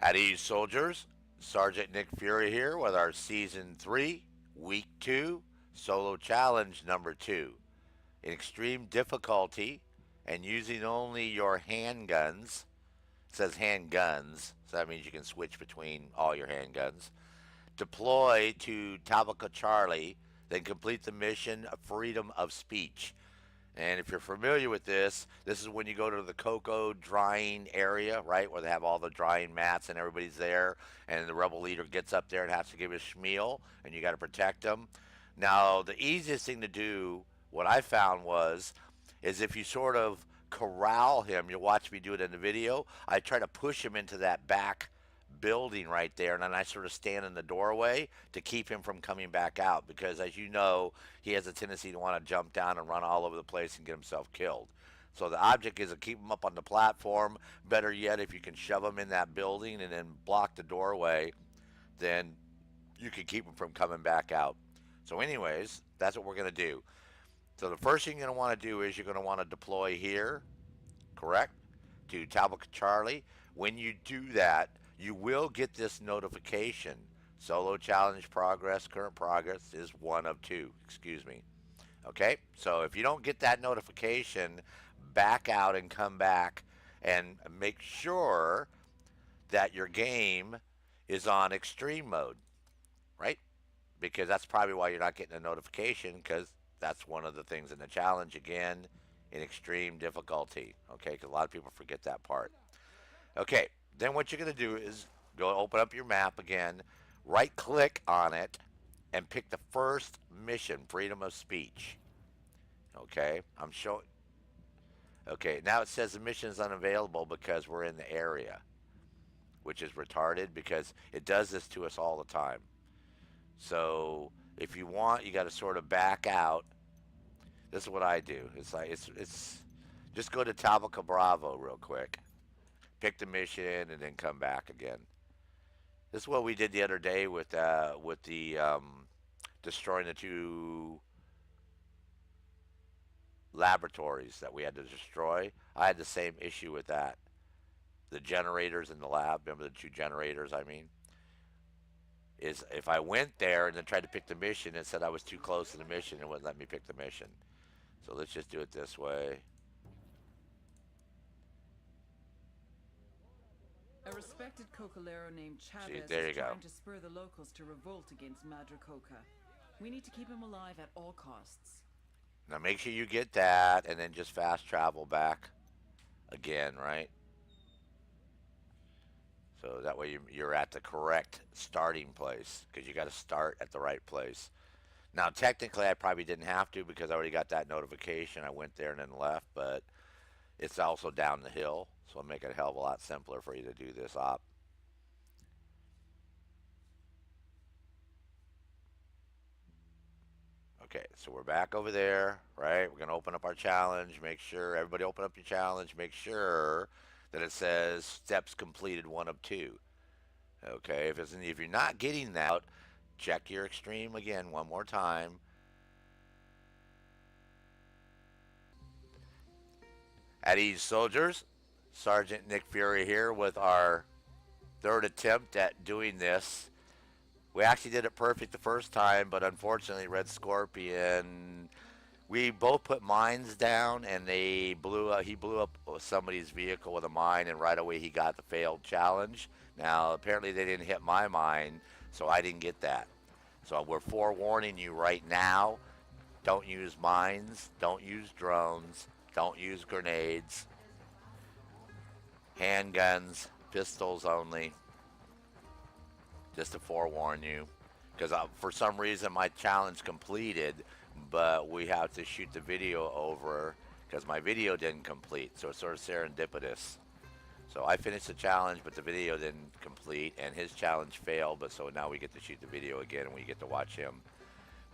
At ease, soldiers. Sergeant Nick Fury here with our Season 3, Week 2, Solo Challenge number 2. In extreme difficulty and using only your handguns. It says handguns, so that means you can switch between all your handguns. Deploy to Talbaca Charlie, then complete the mission of freedom of speech. And if you're familiar with this is when you go to the cocoa drying area, right, where they have all the drying mats and everybody's there, and the rebel leader gets up there and has to give a schmeal, and you got to protect them. Now, the easiest thing to do, what I found was, is if you sort of corral him, you'll watch me do it in the video. I try to push him into that back building right there, and then I sort of stand in the doorway to keep him from coming back out because, as you know, he has a tendency to want to jump down and run all over the place and get himself killed. So the object is to keep him up on the platform. Better yet, if you can shove him in that building and then block the doorway, then you can keep him from coming back out. So, anyways, that's what we're going to do. So the first thing you're going to want to do is you're going to want to deploy here, correct, to Talbaca Charlie. When you do that, you will get this notification. Solo challenge progress, current progress is one of two. Excuse me. Okay, so if you don't get that notification, back out and come back and make sure that your game is on extreme mode, right? Because that's probably why you're not getting a notification because that's one of the things in the challenge again in extreme difficulty. Okay, because a lot of people forget that part. Okay, then what you're going to do is go open up your map again, right click on it, and pick the first mission, freedom of speech. Okay, I'm showing. Okay, now it says the mission is unavailable because we're in the area, which is retarded because it does this to us all the time. So if you want, you got to sort of back out. This is what I do. It's like it's just go to Talbaca Bravo real quick, pick the mission, and then come back again. This is what we did the other day with the destroying the two laboratories that we had to destroy. I had the same issue with that. The generators in the lab. Remember the two generators? I mean, is if I went there and then tried to pick the mission, it said I was too close to the mission and wouldn't let me pick the mission. So let's just do it this way. A respected cocalero named See, Chavez there is you go. trying to spur the locals to revolt against Madre Coca. We need to keep him alive at all costs. Now make sure you get that and then just fast travel back again, right? So that way you're at the correct starting place because you got to start at the right place. Now, technically, I probably didn't have to because I already got that notification. I went there and then left, but it's also down the hill, so it'll make it a hell of a lot simpler for you to do this op. Okay, so we're back over there, right? We're going to open up our challenge. Make sure, everybody open up your challenge. Make sure that it says steps completed one of two. Okay, if you're not getting that, check your extreme again one more time. At ease, soldiers. Sergeant Nick Fury here with our third attempt at doing this. We actually did it perfect the first time, but unfortunately, Red Scorpion, we both put mines down, and they blew up. He blew up somebody's vehicle with a mine, and right away he got the failed challenge. Now, apparently, they didn't hit my mine, so I didn't get that. So we're forewarning you right now: don't use mines, don't use drones, don't use grenades, handguns, pistols only. Just to forewarn you, because for some reason my challenge completed, but we have to shoot the video over because my video didn't complete. So it's sort of serendipitous. So I finished the challenge, but the video didn't complete, and his challenge failed. But so now we get to shoot the video again, and we get to watch him.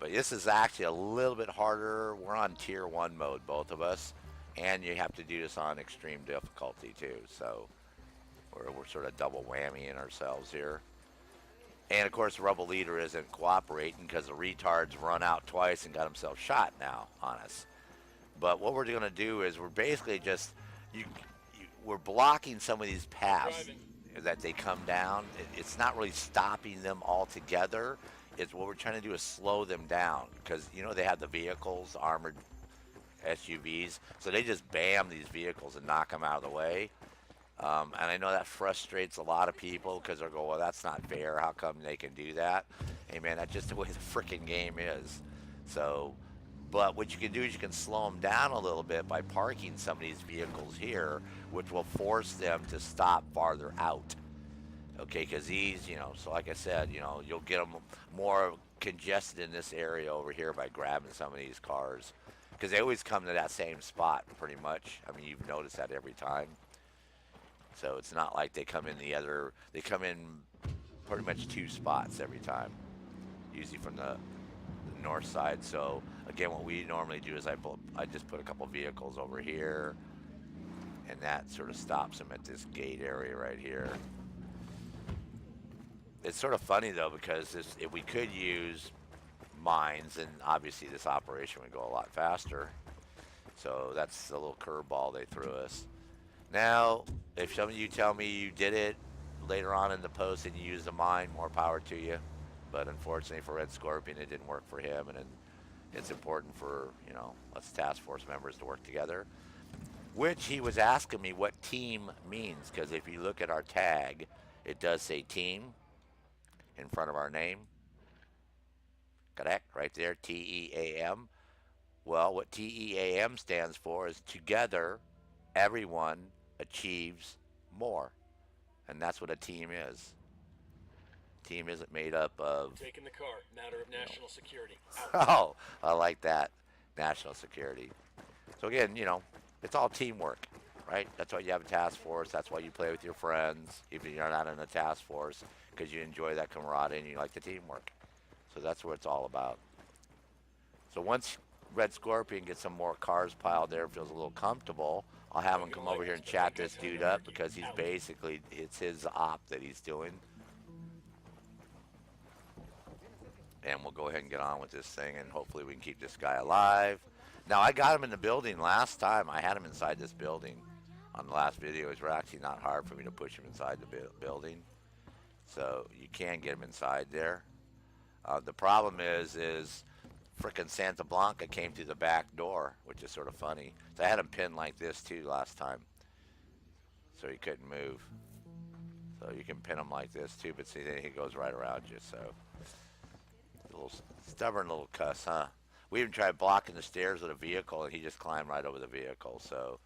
But this is actually a little bit harder. We're on tier 1 mode, both of us, and you have to do this on extreme difficulty too. So we're sort of double whammying ourselves here. And of course, the rebel leader isn't cooperating because the retard's run out twice and got himself shot now on us. But what we're going to do is we're basically just we're blocking some of these paths. that they come down. It's not really stopping them altogether. It's what we're trying to do is slow them down because they have the vehicles, armored SUVs, so they just bam these vehicles and knock them out of the way. And I know that frustrates a lot of people because they're going, well, that's not fair. How come they can do that? Hey, man, that's just the way the freaking game is. So, but what you can do is you can slow them down a little bit by parking some of these vehicles here, which will force them to stop farther out. Okay, because these, so like I said, you'll get them more congested in this area over here by grabbing some of these cars. Because they always come to that same spot, pretty much. I mean, you've noticed that every time. So it's not like they come in they come in pretty much two spots every time, usually from the north side. So again, what we normally do is I just put a couple vehicles over here, and that sort of stops them at this gate area right here. It's sort of funny though, because if we could use mines, then obviously this operation would go a lot faster. So that's the little curveball they threw us. Now, if some of you tell me you did it later on in the post and you used a mine, more power to you. But unfortunately for Red Scorpion, it didn't work for him, and it's important for us task force members to work together. Which he was asking me what team means, because if you look at our tag, it does say team in front of our name. Correct, right there, TEAM. Well, what TEAM stands for is together, everyone achieves more. And that's what a team is. Team isn't made up of... Taking the car, matter of national security. Oh, I like that. National security. So again, it's all teamwork, right? That's why you have a task force. That's why you play with your friends, even if you're not in a task force, because you enjoy that camaraderie and you like the teamwork. So that's what it's all about. So once Red Scorpion gets some more cars piled there, feels a little comfortable, I'll have him come over here and chat this dude up, because he's basically, it's his op that he's doing. And we'll go ahead and get on with this thing, and hopefully we can keep this guy alive. Now, I got him in the building last time. I had him inside this building. On the last video, it was actually not hard for me to push him inside the building. So you can get him inside there. The problem is frickin' Santa Blanca came through the back door, which is sort of funny. So I had him pinned like this too last time, so he couldn't move. So you can pin him like this too, but see, then he goes right around you. So a little stubborn little cuss, huh? We even tried blocking the stairs with a vehicle, and he just climbed right over the vehicle. So,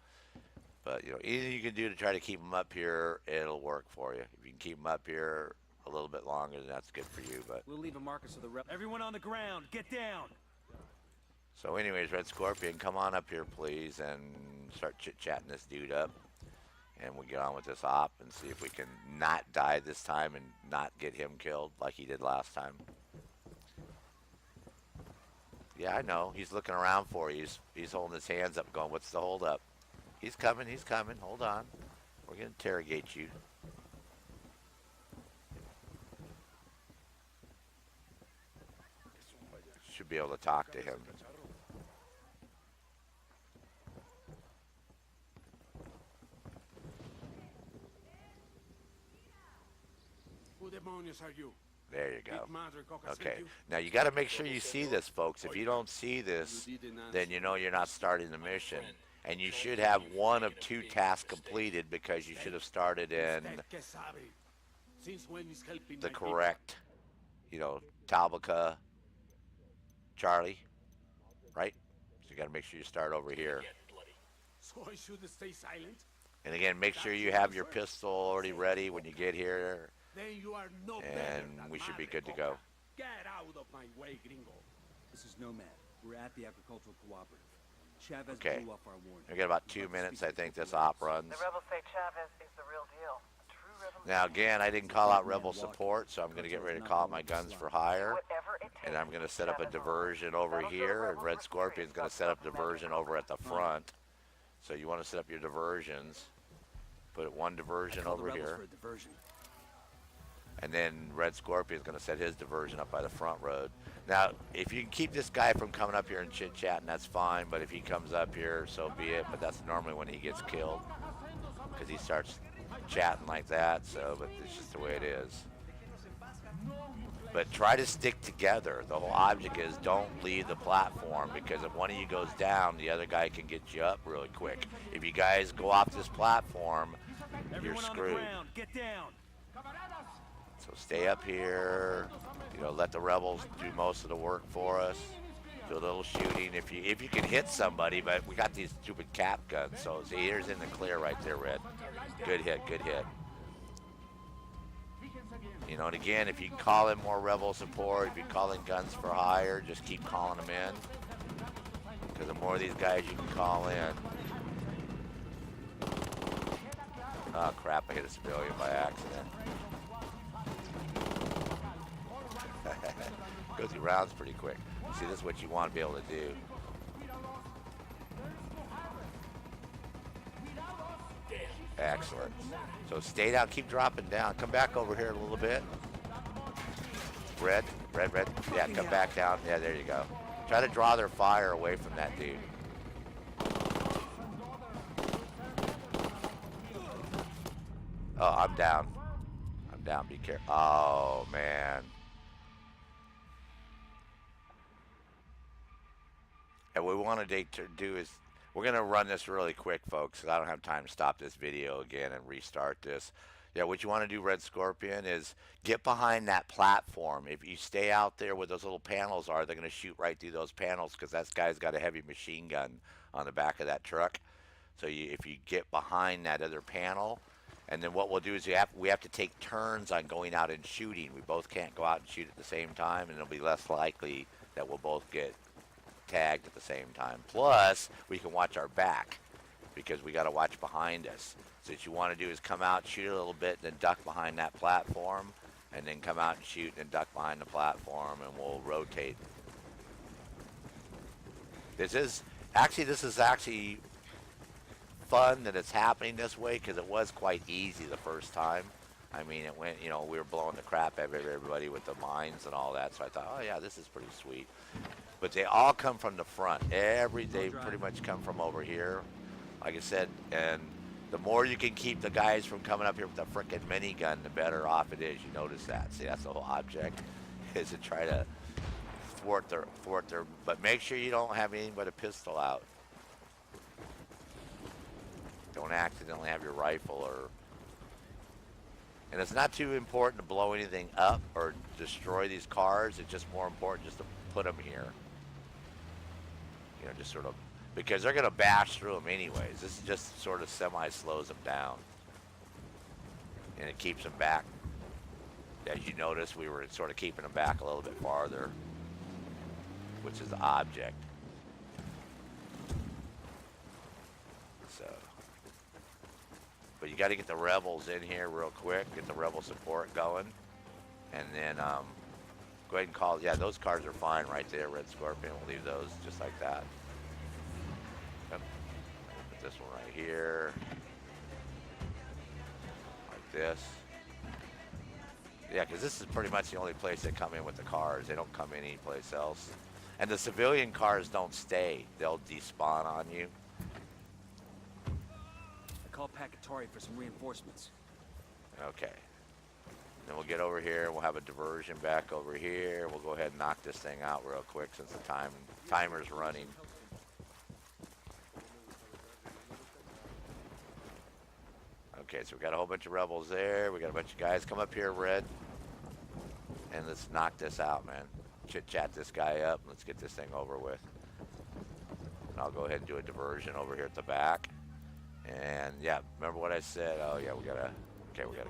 but anything you can do to try to keep him up here, it'll work for you. If you can keep him up here a little bit longer, then that's good for you. But we'll leave a marker so the everyone on the ground, get down. So anyways, Red Scorpion, come on up here, please, and start chit-chatting this dude up. And we'll get on with this op and see if we can not die this time and not get him killed like he did last time. Yeah, I know. He's looking around for you. He's holding his hands up going, what's the hold up? He's coming. Hold on. We're going to interrogate you. Should be able to talk to him. Who demonios are you? There you go. Okay. Now you got to make sure you see this, folks. If you don't see this, then you're not starting the mission. And you should have one of two tasks completed, because you should have started in the correct, Talbaca Charlie, right? So you got to make sure you start over here. So I should stay silent? And again, make sure you have your pistol already ready when you get here. Then you are no And we should be good to go. Get out of my way, gringo. This is Nomad. We're at the agricultural cooperative. Chavez Okay. blew off our warning. We got about 2 minutes, I think, this op runs. The rebels say Chavez is the real deal. A true revolution. Now, again, I didn't call out rebel support, so I'm going to get ready to call out my guns for hire. Whatever it takes. And I'm going to set up a diversion over here, and Red Scorpion's going to set up diversion over at the front. So you want to set up your diversions. Put one diversion Call the over rebels here. for a diversion. And then Red Scorpion's going to set his diversion up by the front road. Now, if you can keep this guy from coming up here and chit-chatting, that's fine. But if he comes up here, so be it. But that's normally when he gets killed, because he starts chatting like that, so, but it's just the way it is. But try to stick together. The whole object is don't leave the platform, because if one of you goes down, the other guy can get you up really quick. If you guys go off this platform, you're screwed. Get down. So stay up here, you know, let the rebels do most of the work for us. Do a little shooting if you can hit somebody, but we got these stupid cap guns. So see, here's in the clear right there, Red. Good hit, good hit. You know, and again, if you call in more rebel support, if you call in guns for hire, just keep calling them in. Because the more of these guys you can call in. Oh crap, I hit a civilian by accident. Goes through rounds pretty quick. See, this is what you want to be able to do. Excellent. So stay down, keep dropping down. Come back over here a little bit. Red, red, red. Yeah, come back down. Yeah, there you go. Try to draw their fire away from that dude. Oh, I'm down. I'm down. Be careful. Oh, man. And what we want to do is, we're going to run this really quick, folks, because I don't have time to stop this video again and restart this. Yeah, what you want to do, Red Scorpion, is get behind that platform. If you stay out there where those little panels are, they're going to shoot right through those panels, because that guy's got a heavy machine gun on the back of that truck. So if you get behind that other panel, and then what we'll do is we have to take turns on going out and shooting. We both can't go out and shoot at the same time, and it'll be less likely that we'll both get tagged at the same time. Plus, we can watch our back, because we got to watch behind us. So what you want to do is come out, shoot a little bit, then duck behind that platform, and then come out and shoot, and duck behind the platform, and we'll rotate. This is actually fun that it's happening this way, because it was quite easy the first time. I mean, it went, you know, we were blowing the crap out of everybody with the mines and all that, so I thought, oh yeah, this is pretty sweet. But they all come from the front. They pretty much come from over here, like I said, and the more you can keep the guys from coming up here with a frickin' minigun, the better off it is. You notice that. See, that's the whole object, is to try to thwart their, but make sure you don't have anything but a pistol out. Don't accidentally have your rifle or... And it's not too important to blow anything up or destroy these cars. It's just more important just to put them here. You know, just sort of, because they're going to bash through them anyways. This is just sort of semi-slows them down. And it keeps them back. As you notice, we were sort of keeping them back a little bit farther, which is the object. So, but you got to get the rebels in here real quick, get the rebel support going, and then go ahead and call. Yeah, those cars are fine right there, Red Scorpion. We'll leave those just like that. Yep. Put this one right here, like this. Yeah, because this is pretty much the only place they come in with the cars. They don't come in any place else. And the civilian cars don't stay. They'll despawn on you. I called Pacatari for some reinforcements. Okay. Then we'll get over here. We'll have a diversion back over here. We'll go ahead and knock this thing out real quick since the timer's running. Okay, so we got a whole bunch of rebels there. We got a bunch of guys. Come up here, Red. And let's knock this out, man. Chit-chat this guy up. Let's get this thing over with. And I'll go ahead and do a diversion over here at the back. And yeah, remember what I said? Oh yeah, we gotta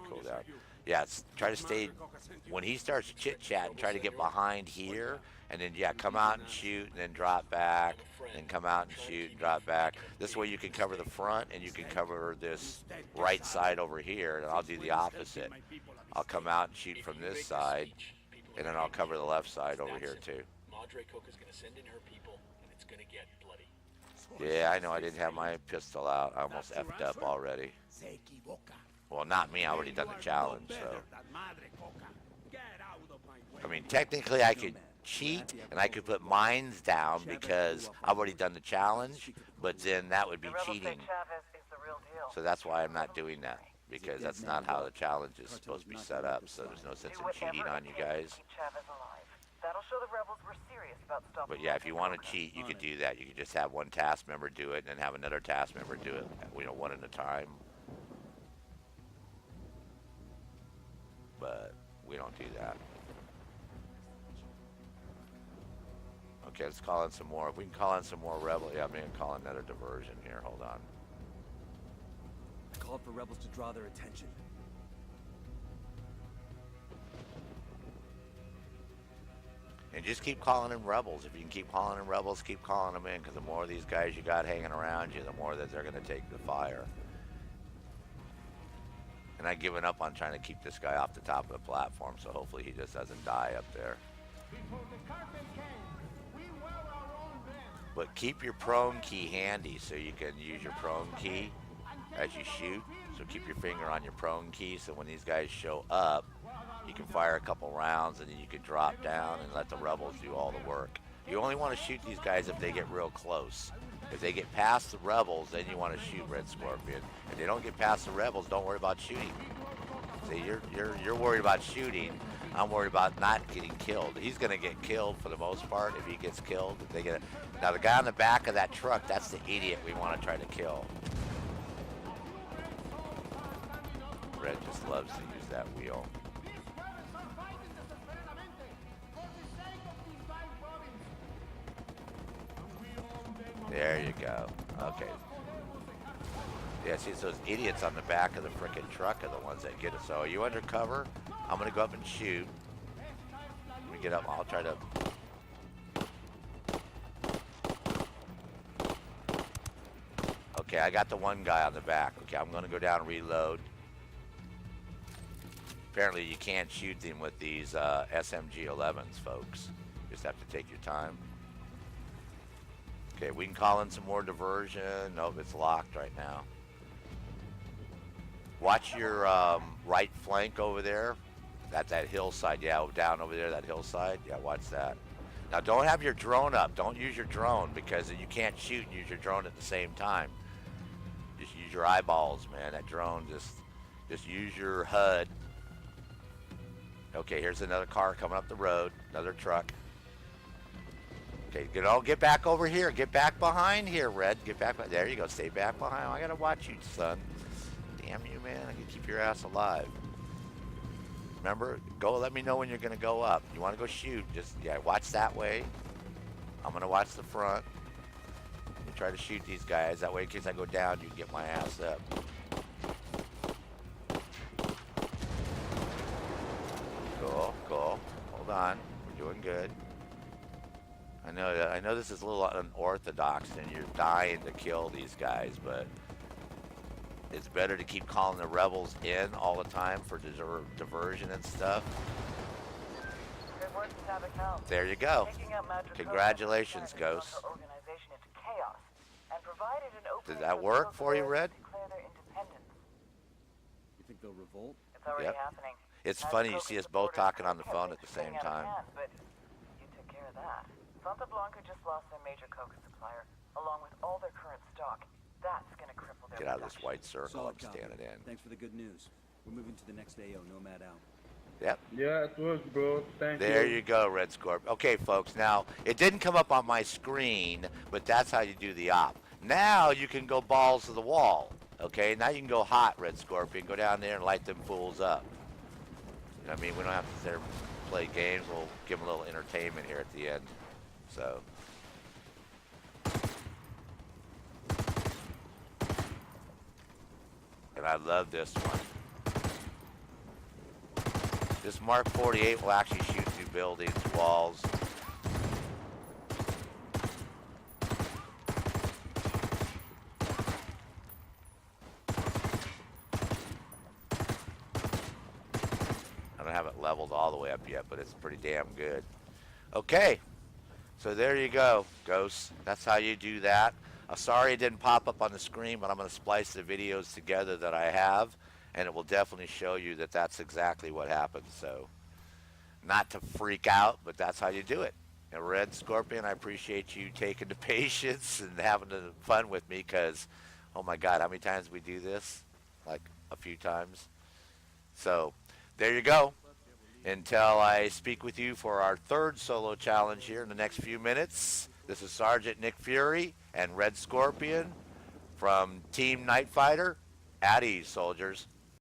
cool down. Yeah, try to stay, when he starts chit-chatting, try to get behind here, and then yeah, come out and shoot, and then drop back, and come out and shoot and drop back. This way you can cover the front, and you can cover this right side over here, and I'll do the opposite. I'll come out and shoot from this side, and then I'll cover the left side over here too. Madre Coca's gonna send in her people, and it's gonna get bloody. Yeah, I know, I didn't have my pistol out. I almost effed up already. Well, not me, I already done the challenge, so. I mean, technically I could cheat, and I could put mines down because I've already done the challenge, but then that would be cheating. So that's why I'm not doing that. because that's not how the challenge is supposed to be set up. So there's no sense Do in cheating whatever on it you takes to guys. keep Chavez alive. That'll show the rebels we're serious about stopping. But yeah, if you want to Talbaca. cheat, you could do that. You could just have one task member do it, and then have another task member do it, one at a time. But we don't do that. Okay, let's call in some more. If we can call in some more rebel, yeah, I'm gonna call in another diversion here. Hold on. I called for rebels to draw their attention. And just keep calling in rebels. If you can keep calling in rebels, keep calling them in, because the more of these guys you got hanging around you, the more that they're gonna take the fire. And I've given up on trying to keep this guy off the top of the platform, so hopefully he just doesn't die up there. But keep your prone key handy so you can use your prone key as you shoot. So keep your finger on your prone key so when these guys show up, you can fire a couple rounds and then you can drop down and let the rebels do all the work. You only want to shoot these guys if they get real close. If they get past the rebels, then you want to shoot Red Scorpion. If they don't get past the rebels, don't worry about shooting. See, you're worried about shooting. I'm worried about not getting killed. He's going to get killed for the most part if he gets killed. If they get now, the guy on the back of that truck, that's the idiot we want to try to kill. Red just loves to use that wheel. There you go. Okay. Yeah, see, it's those idiots on the back of the frickin' truck are the ones that get it. So are you undercover? I'm going to go up and shoot. Let me get up. I'll try to... Okay, I got the one guy on the back. Okay, I'm going to go down and reload. Apparently you can't shoot them with these SMG-11s, folks. You just have to take your time. Okay, we can call in some more diversion. Nope, it's locked right now. Watch your right flank over there. That's that hillside. Yeah, down over there, that hillside. Yeah, watch that. Now, don't have your drone up. Don't use your drone because you can't shoot and use your drone at the same time. Just use your eyeballs, man. That drone, just use your HUD. Okay, here's another car coming up the road. Another truck. Okay, get back over here. Get back behind here, Red. Get back. There you go. Stay back behind. I gotta watch you, son. Damn you, man. I can keep your ass alive. Remember, let me know when you're gonna go up. You wanna go shoot, yeah, watch that way. I'm gonna watch the front. You try to shoot these guys. That way, in case I go down, you can get my ass up. Cool. Hold on. We're doing good. I know this is a little unorthodox and you're dying to kill these guys, but it's better to keep calling the rebels in all the time for diversion and stuff. Good work, Talbaca. There you go. Taking out Madripoor Congratulations, turned the Ghost. organization into chaos and provided an opening Did that for work the for you, rebels Red? to declare their independence. You think they'll revolt? It's already Yep. happening. It's funny you see us both talking on the phone at the same Getting out of time. hand, but you took care of that. Santa Blanca just lost their major coca supplier, along with all their current stock. That's gonna cripple their Get out of this production. white circle Solid I'm copy. standing in. Thanks for the good news. We're moving to the next AO, Nomad out. Yep. Yeah, it works, bro. Thank you. There you go, Red Scorp. Okay, folks, now, it didn't come up on my screen, but that's how you do the op. Now you can go balls to the wall, okay? Now you can go hot, Red Scorpion. Go down there and light them fools up. You know what I mean? We don't have to sit there and play games. We'll give them a little entertainment here at the end. So... And I love this one. This Mark 48 will actually shoot through buildings, walls. I don't have it leveled all the way up yet, but it's pretty damn good. Okay, so there you go, Ghosts. That's how you do that. Sorry it didn't pop up on the screen, but I'm going to splice the videos together that I have, and it will definitely show you that that's exactly what happened. So, not to freak out, but that's how you do it. And Red Scorpion, I appreciate you taking the patience and having the fun with me, because, oh my God, how many times we do this? Like a few times. So there you go. Until I speak with you for our third solo challenge here in the next few minutes, this is Sergeant Nick Fury and Red Scorpion from Team Night Fighter. At ease, soldiers.